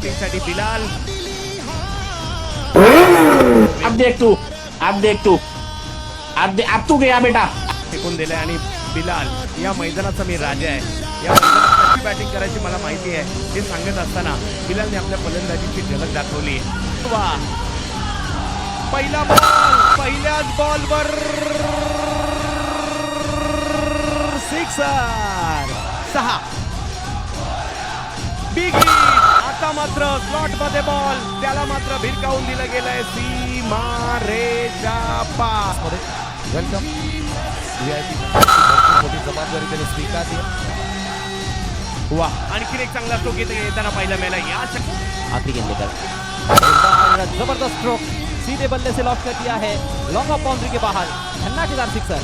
Batting साठी बिलाल. अब तू गया बेटा. फेकून दिलंय आणि बिलाल या मैदानाचा मी राजा आहे. या मैदानात कशी बॅटिंग करायची मला माहिती आहे हे सांगत असताना बिलालने आपल्या फलंदाजीची झलक दाखवली. वा, पहिला बॉल, पहिल्याच बॉलवर सिक्सर. 6 big hit. आता मात्र स्लॉट मध्ये बॉल, त्याला मात्र भिरकावून दिलं गेलंय सीमारेच्या पार. वेलकम. मोठी जबाबदारी त्याने स्वीकारली. वा, आणखीन एक चांगला स्ट्रोक येताना पाहायला मिळाला. या आखिरी गेंदबाज जबरदस्त स्ट्रोक सीधे बल्ले से लॉक कर दिया है, लॉन्ग ऑफ बाउंड्री के बाहर, धन्नाकेदार सिक्सर.